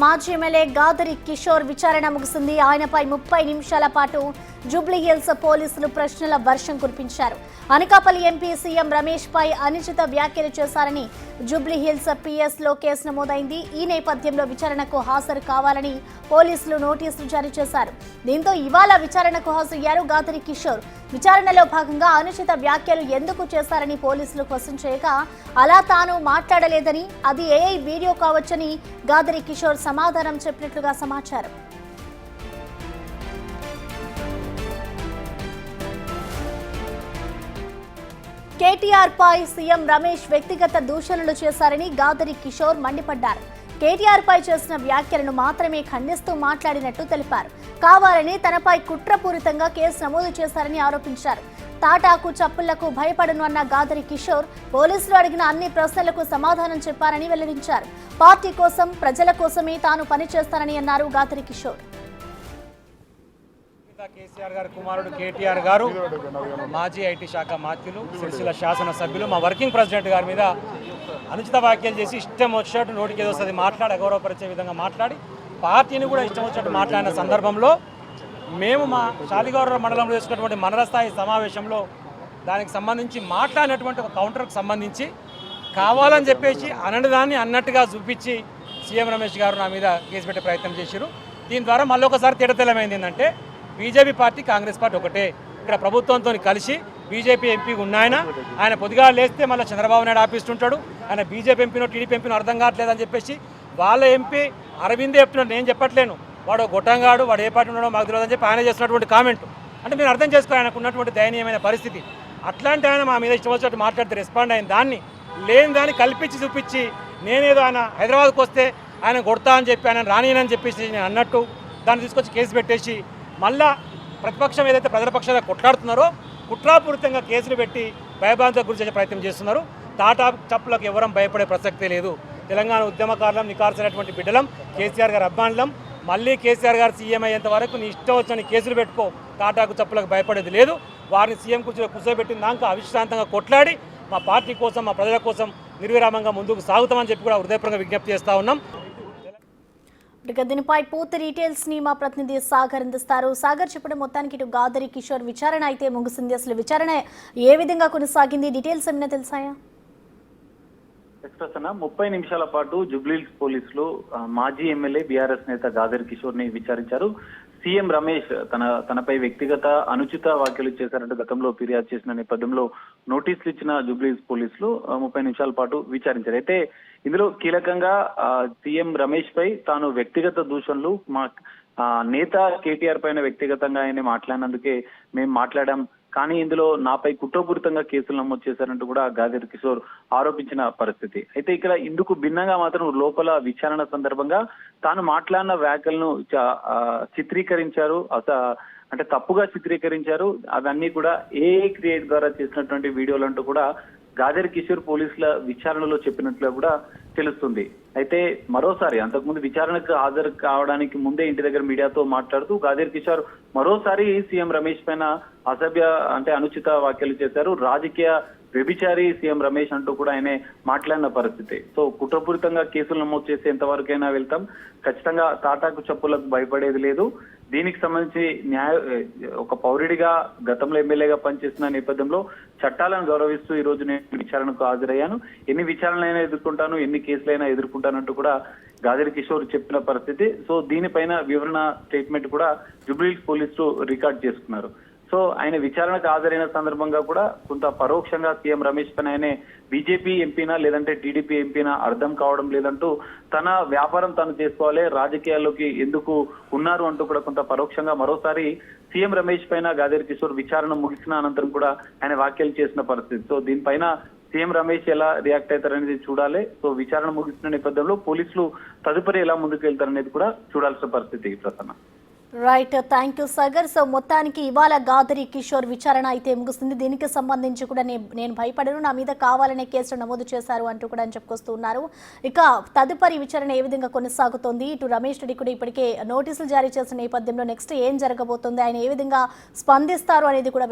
మాజీ ఎమ్మెల్యే గాదరి కిషోర్ విచారణ ముగిసింది. ఆయనపై 30 నిమిషాల పాటు జూబ్లీ హిల్స్ పోలీసులు ప్రశ్నల వర్షం కురిపించారు. అనకాపల్లి ఎంపీ సీఎం రమేష్ పై అనుచిత వ్యాఖ్యలు చేశారని జూబ్లీ హిల్స్ పిఎస్ లో కేసు నమోదైంది. ఈ నేపథ్యంలో విచారణకు హాజరు కావాలని పోలీసులు నోటీసులు జారీ చేశారు. దీంతో ఇవాళ విచారణకు హాజరయ్యారు గాదరి కిషోర్. విచారణలో భాగంగా అనుచిత వ్యాఖ్యలు ఎందుకు చేశారని పోలీసులు క్వశ్చన్ చేయగా అలా తాను మాట్లాడలేదని, అది ఏఐ వీడియో కావచ్చని గాదరి కిషోర్ సమాధానం చెప్పినట్లుగా సమాచారం. కేటీఆర్ పై సీఎం రమేష్ వ్యక్తిగత దూషణలు చేశారని గాదరి కిషోర్ మండిపడ్డారు. కేటీఆర్ పై చేసిన వ్యాఖ్యలను మాత్రమే ఖండిస్తూ మాట్లాడినట్టు తెలిపారు. కావాలని తనపై కుట్రపూరితంగా కేసు నమోదు చేశారని ఆరోపించారు. తాటాకు చప్పుళ్లకు భయపడను అన్న గాదరి కిషోర్ పోలీసులు అడిగిన అన్ని ప్రశ్నలకు సమాధానం చెప్పారని వెల్లడించారు. పార్టీ కోసం, ప్రజల కోసమే తాను పనిచేస్తానని అన్నారు గాదరి కిషోర్. కేసీఆర్ గారి కుమారుడు కేటీఆర్ గారు, మాజీ ఐటీ శాఖ మంత్రులు, సిరిసిల్ల శాసనసభ్యులు, మా వర్కింగ్ ప్రెసిడెంట్ గారి మీద అనుచిత వ్యాఖ్యలు చేసి ఇష్టం వచ్చినట్టు నోటికి ఏదో వస్తుంది మాట్లాడి అగౌరవపరిచే విధంగా మాట్లాడి పార్టీని కూడా ఇష్టం వచ్చినట్టు మాట్లాడిన సందర్భంలో మేము మా శాలిగౌరవ మండలంలో చేసుకున్నటువంటి మండల స్థాయి సమావేశంలో దానికి సంబంధించి మాట్లాడినటువంటి ఒక కౌంటర్కి సంబంధించి కావాలని చెప్పేసి అననిదాన్ని అన్నట్టుగా చూపించి సీఎం రమేష్ గారు నా మీద కేసు పెట్టే ప్రయత్నం చేశారు. దీని ద్వారా మళ్ళీ ఒకసారి తేటతెల్లమైంది ఏంటంటే బీజేపీ పార్టీ, కాంగ్రెస్ పార్టీ ఒకటే. ఇక్కడ ప్రభుత్వంతో కలిసి బీజేపీ ఎంపీ ఆయన పొద్దుగా లేస్తే మళ్ళీ చంద్రబాబు నాయుడు ఆపిస్తుంటాడు. ఆయన బీజేపీ ఎంపీనో టీడీపీ ఎంపీనో అర్థం కావట్లేదని చెప్పేసి వాళ్ళ ఎంపీ అరవిందే చెప్తున్నాడు, నేను చెప్పట్లేను, వాడు గొట్టంగాడు, వాడు ఏ పార్టీ ఉన్నాడో మాకు తెలియదని చెప్పి ఆయన చేస్తున్నటువంటి కామెంట్. అంటే మీరు అర్థం చేసుకోవాలి ఆయనకు ఉన్నటువంటి దయనీయమైన పరిస్థితి. అట్లాంటి ఆయన మా మీద ఇష్టం వచ్చినట్టు మాట్లాడితే రెస్పాండ్ అయిన దాన్ని లేని దాన్ని కల్పించి చూపించి నేనేదో ఆయన హైదరాబాద్కి వస్తే ఆయన కొడతా అని చెప్పి ఆయన రానియనని చెప్పేసి నేను అన్నట్టు దాన్ని తీసుకొచ్చి కేసు పెట్టేసి మళ్ళా ప్రతిపక్షం ఏదైతే ప్రజల పక్షంగా కొట్లాడుతున్నారో కుట్రాపూరితంగా కేసులు పెట్టి భయభ్రాంతులకు గురి చేసే ప్రయత్నం చేస్తున్నారు. తాటా చప్పులకు ఎవరం భయపడే ప్రసక్తే లేదు. తెలంగాణ ఉద్యమకారులం, నికార్సినటువంటి బిడ్డలం, కేసీఆర్ గారు అభిమానులం. మళ్ళీ కేసీఆర్ గారు సీఎం అయ్యేంత వరకు నీ ఇష్టం వచ్చని కేసులు పెట్టుకో, తాటాకు చప్పులకు భయపడేది లేదు. వారిని సీఎం కుర్చీలో కూర్చోబెట్టిన దాకా అవిశ్రాంతంగా కొట్లాడి మా పార్టీ కోసం, మా ప్రజల కోసం నిర్విరామంగా ముందుకు సాగుతామని చెప్పి కూడా హృదయపూర్వకంగా విజ్ఞప్తి చేస్తూ ఉన్నాం. దీనిపై పూర్తి డీటెయిల్స్ ని మా ప్రతినిధి సాగర్ అందిస్తారు. సాగర్, చెప్పడం మొత్తానికి ఇటు గాదరి కిషోర్ విచారణ అయితే ముగిసింది. అసలు విచారణ ఏ విధంగా కొనసాగింది, డీటెయిల్స్ ఏమైనా తెలుసాయా? 30 నిమిషాల పాటు జూబ్లీహిల్స్ పోలీసులు మాజీ ఎమ్మెల్యే బీఆర్ఎస్ నేత గాదరి కిషోర్ ని విచారించారు. సీఎం రమేష్ తనపై వ్యక్తిగత అనుచిత వ్యాఖ్యలు చేశారంటూ గతంలో ఫిర్యాదు చేసిన నేపథ్యంలో నోటీసులు ఇచ్చిన జూబ్లీహిల్స్ పోలీసులు 30 నిమిషాల పాటు విచారించారు. అయితే ఇందులో కీలకంగా సీఎం రమేష్ పై తాను వ్యక్తిగత దూషణలు, మా నేత కేటీఆర్ పైన వ్యక్తిగతంగా ఆయన మాట్లాడినందుకే మేము మాట్లాడాం, కానీ ఇందులో నాపై కుట్రపూరితంగా కేసులు నమోదు చేశారంటూ కూడా గాదరి కిషోర్ ఆరోపించిన పరిస్థితి. అయితే ఇక్కడ ఇందుకు భిన్నంగా మాత్రం లోపల విచారణ సందర్భంగా తాను మాట్లాడిన వ్యాఖ్యలను చిత్రీకరించారు, అంటే తప్పుగా చిత్రీకరించారు. అవన్నీ కూడా ఏఐ క్రియేట్ ద్వారా చేసినటువంటి వీడియోలు అంటూ కూడా గాదరి కిషోర్ పోలీసుల విచారణలో చెప్పినట్లు కూడా తెలుస్తుంది. అయితే మరోసారి అంతకుముందు విచారణకు హాజరు కావడానికి ముందే ఇంటి దగ్గర మీడియాతో మాట్లాడుతూ గాదరి కిషోర్ మరోసారి సీఎం రమేష్ పైన అనుచిత వ్యాఖ్యలు చేశారు. రాజకీయ వ్యభిచారి సీఎం రమేష్ అంటూ కూడా ఆయన మాట్లాడిన పరిస్థితి. సో కుట్రపూరితంగా కేసులు నమోదు చేసి ఎంతవరకైనా వెళ్తాం, ఖచ్చితంగా తాటాకు చప్పులకు భయపడేది లేదు. దీనికి సంబంధించి ఒక పౌరుడిగా గతంలో ఎమ్మెల్యేగా పనిచేస్తున్న నేపథ్యంలో చట్టాలను గౌరవిస్తూ ఈ రోజు నేను విచారణకు హాజరయ్యాను. ఎన్ని విచారణలైనా ఎదుర్కొంటాను, ఎన్ని కేసులైనా ఎదుర్కొంటానంటూ కూడా గాదరి కిషోర్ చెప్పిన పరిస్థితి. సో దీనిపైన వివరణ స్టేట్మెంట్ కూడా జూబ్లీహిల్స్ పోలీసులు రికార్డ్ చేసుకున్నారు. సో ఆయన విచారణకు హాజరైన సందర్భంగా కూడా కొంత పరోక్షంగా సీఎం రమేష్ పైన ఆయనే బీజేపీ ఎంపీనా లేదంటే టీడీపీ ఎంపీనా అర్థం కావడం లేదంటూ, తన వ్యాపారం తను చేసుకోవాలి, రాజకీయాల్లోకి ఎందుకు ఉన్నారు అంటూ కూడా కొంత పరోక్షంగా మరోసారి సీఎం రమేష్ పైన గాదరి కిషోర్ విచారణ ముగిసిన అనంతరం కూడా ఆయన వ్యాఖ్యలు చేసిన పరిస్థితి. సో దీనిపైన సీఎం రమేష్ ఎలా రియాక్ట్ అవుతారనేది చూడాలి. సో విచారణ ముగిసిన నేపథ్యంలో పోలీసులు తదుపరి ఎలా ముందుకు వెళ్తారనేది కూడా చూడాల్సిన పరిస్థితి. Prasanna. Right, thank you Sagar. So మొత్తానికి ఇవాళ గాదరి కిషోర్ విచారణ అయితే ముగుస్తుంది. దీనికి సంబంధించి కూడా నేను భయపడను, నా మీద కావాలనే కేసులు నమోదు చేశారు అంటూ కూడా చెప్పుకొస్తూ ఉన్నారు. ఇక తదుపరి విచారణ ఏ విధంగా కొనసాగుతోంది, ఇటు రమేష్ రెడ్డి కూడా ఇప్పటికే నోటీసులు జారీ చేసిన నేపథ్యంలో నెక్స్ట్ ఏం జరగబోతుంది, ఆయన ఏ విధంగా స్పందిస్తారు అనేది కూడా